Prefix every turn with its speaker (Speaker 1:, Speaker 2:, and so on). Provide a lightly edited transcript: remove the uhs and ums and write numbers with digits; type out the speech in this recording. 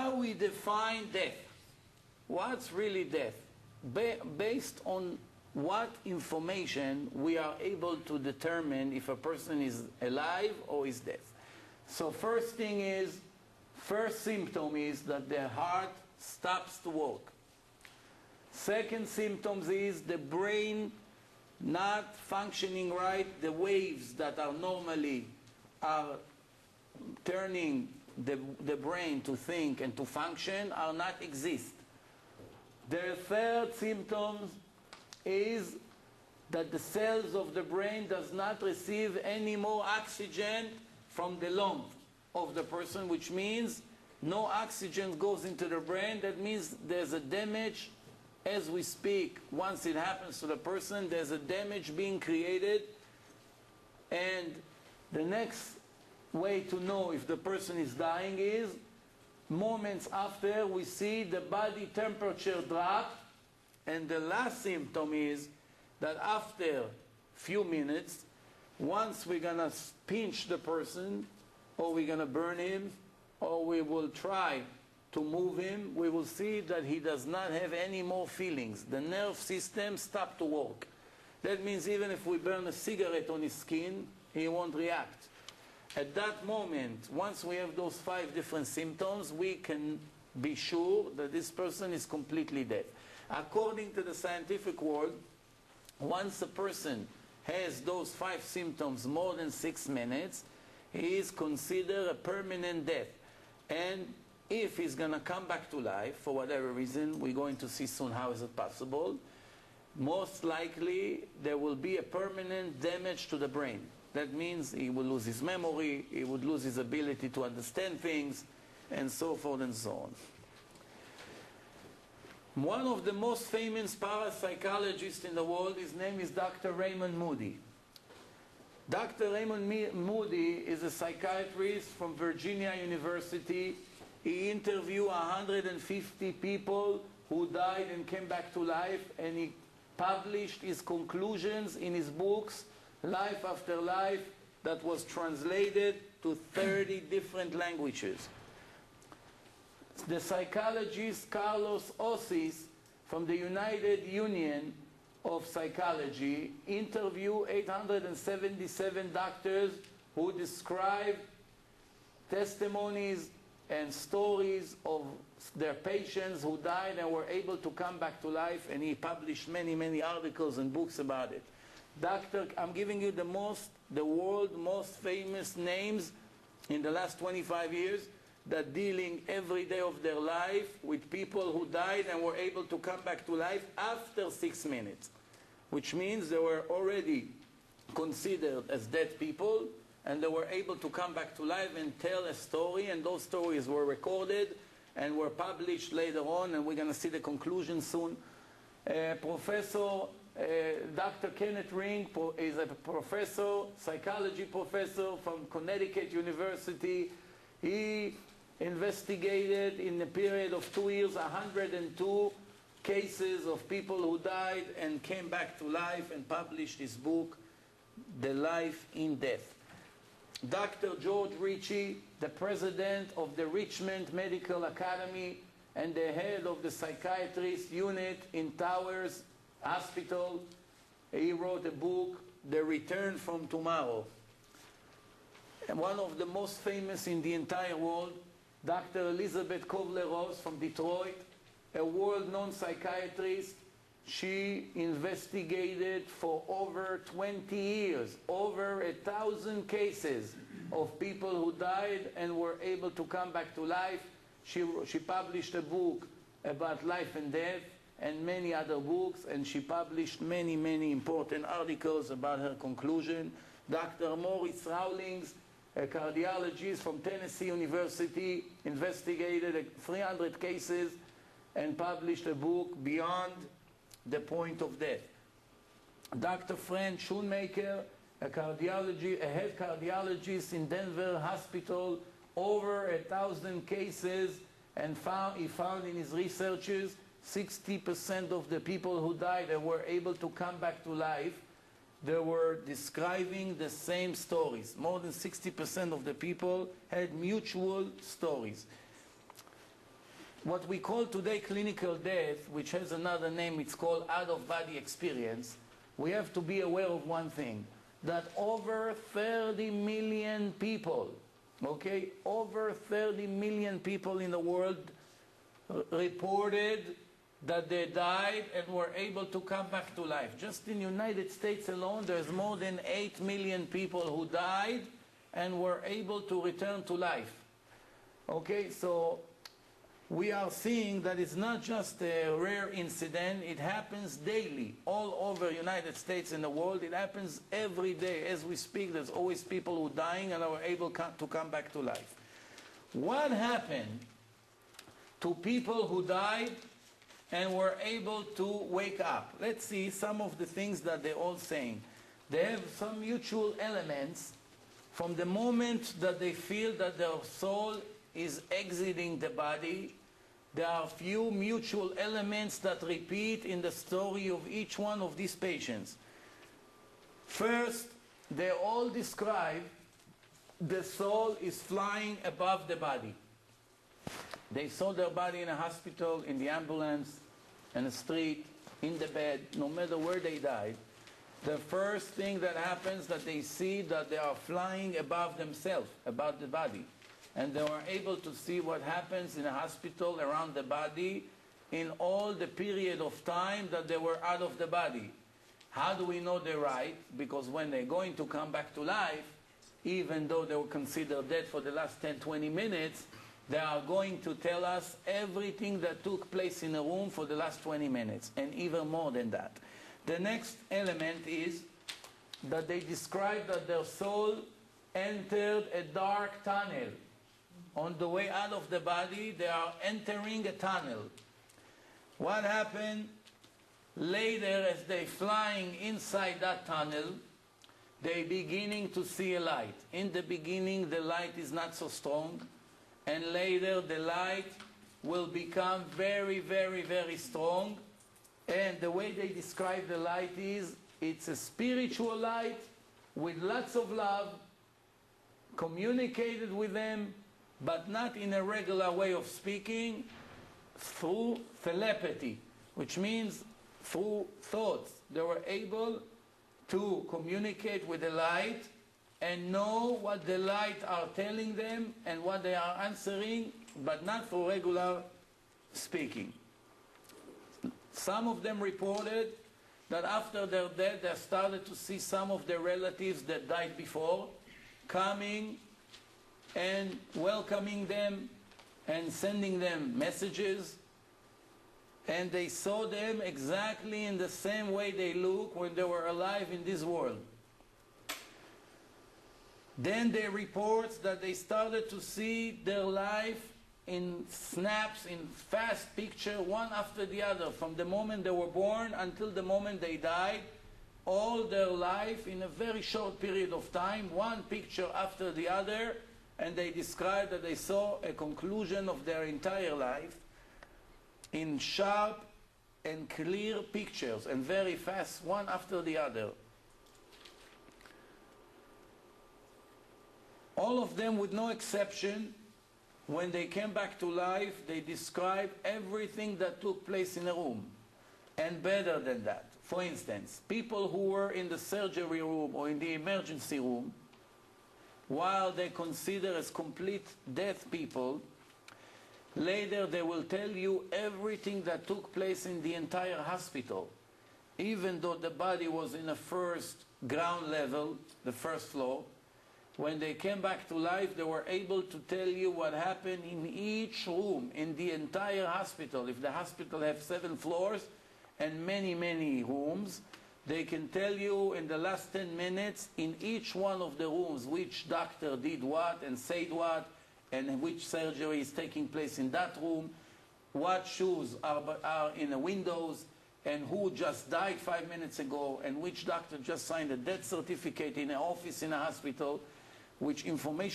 Speaker 1: How we define death? What's really death? Based on what information we are able to determine if a person is alive or is dead. So first symptom is that the heart stops to work. Second symptom is the brain not functioning right. The waves that are normally turning the brain to think and to function are not exist. The third symptom is that the cells of the brain does not receive any more oxygen from the lungs of the person, which means no oxygen goes into the brain. That means there's a damage as we speak. Once it happens to the person, there's a damage being created. And the next way to know if the person is dying is moments after we see the body temperature drop. And the last symptom is that after few minutes, once we're going to pinch the person, or we're going to burn him, or we will try to move him, we will see that he does not have any more feelings. The nerve system stopped to work. That means even if we burn a cigarette on his skin, he won't react. At that moment, once we have those 5 different symptoms, we can be sure that this person is completely dead. According to the scientific world, once a person has those 5 symptoms more than 6 minutes, he is considered a permanent death. And if he's going to come back to life, for whatever reason, we're going to see soon how is it possible, most likely there will be a permanent damage to the brain. That means he will lose his memory, he would lose his ability to understand things, and so forth and so on. One of the most famous parapsychologists in the world, his name is Dr. Raymond Moody. Dr. Raymond Moody is a psychiatrist from Virginia University. He interviewed 150 people who died and came back to life, and he published his conclusions in his books, Life After Life, that was translated to 30 different languages. The psychologist Carlos Osis from the United Union of Psychology interviewed 877 doctors who described testimonies and stories of their patients who died and were able to come back to life, and he published many, many articles and books about it. I'm giving you the world's most famous names in the last 25 years that dealing every day of their life with people who died and were able to come back to life after 6 minutes, which means they were already considered as dead people, and they were able to come back to life and tell a story, and those stories were recorded and were published later on, and we're going to see the conclusion soon. Dr. Kenneth Ring is a professor, psychology professor from Connecticut University. He investigated in a period of 2 years 102 cases of people who died and came back to life, and published his book, The Life in Death. Dr. George Ritchie, the president of the Richmond Medical Academy and the head of the psychiatrist unit in Towers Hospital, he wrote a book, The Return from Tomorrow. And one of the most famous in the entire world, Dr. Elizabeth Kubler-Ross from Detroit, a world-known psychiatrist. She investigated for over 20 years, over 1,000 cases of people who died and were able to come back to life. She published a book about life and death and many other books, and she published many, many important articles about her conclusion. Dr. Maurice Rawlings, a cardiologist from Tennessee University, investigated 300 cases and published a book, Beyond the Point of Death. Dr. Frank Schoonmaker, a head cardiologist in Denver Hospital, over 1,000 cases, and he found in his researches 60% of the people who died and were able to come back to life, they were describing the same stories. More than 60% of the people had mutual stories. what we call today clinical death, which has another name, it's called out-of-body experience, we have to be aware of one thing, that over 30 million people, okay, over 30 million people in the world reported that they died and were able to come back to life. Just in the United States alone, there's more than 8 million people who died and were able to return to life. Okay, so we are seeing that it's not just a rare incident, it happens daily, all over the United States and the world. It happens every day. As we speak, there's always people who are dying and are able to come back to life. What happened to people who died and were able to wake up? Let's see some of the things that they're all saying. They have some mutual elements from the moment that they feel that their soul is exiting the body. There are few mutual elements that repeat in the story of each one of these patients. First, they all describe the soul is flying above the body. They saw their body in a hospital, in the ambulance, in the street, in the bed, no matter where they died. The first thing that happens that they see that they are flying above themselves, above the body. And they were able to see what happens in a hospital around the body in all the period of time that they were out of the body. How do we know they're right? Because when they're going to come back to life, even though they were considered dead for the last 10, 20 minutes, they are going to tell us everything that took place in a room for the last 20 minutes, and even more than that. The next element is that they describe that their soul entered a dark tunnel. On the way out of the body, they are entering a tunnel. What happened later as they're flying inside that tunnel, they're beginning to see a light. In the beginning, the light is not so strong, and later the light will become very, very, very strong. And the way they describe the light is, it's a spiritual light with lots of love, communicated with them, but not in a regular way of speaking, through telepathy, which means through thoughts. They were able to communicate with the light and know what the light are telling them and what they are answering, but not through regular speaking. Some of them reported that after their death, they started to see some of their relatives that died before coming and welcoming them and sending them messages, and they saw them exactly in the same way they look when they were alive in this world. Then they report that they started to see their life in snaps, in fast picture, one after the other, from the moment they were born until the moment they died, all their life in a very short period of time, one picture after the other. And they described that they saw a conclusion of their entire life in sharp and clear pictures, and very fast, one after the other. All of them, with no exception, when they came back to life, they described everything that took place in a room, and better than that. For instance, people who were in the surgery room or in the emergency room, while they consider as complete deaf people, later they will tell you everything that took place in the entire hospital. Even though the body was in the first ground level, the first floor, when they came back to life, they were able to tell you what happened in each room, in the entire hospital. If the hospital has 7 floors and many, many rooms, they can tell you in the last 10 minutes in each one of the rooms which doctor did what and said what, and which surgery is taking place in that room, what shoes are in the windows, and who just died 5 minutes ago, and which doctor just signed a death certificate in an office in a hospital, which information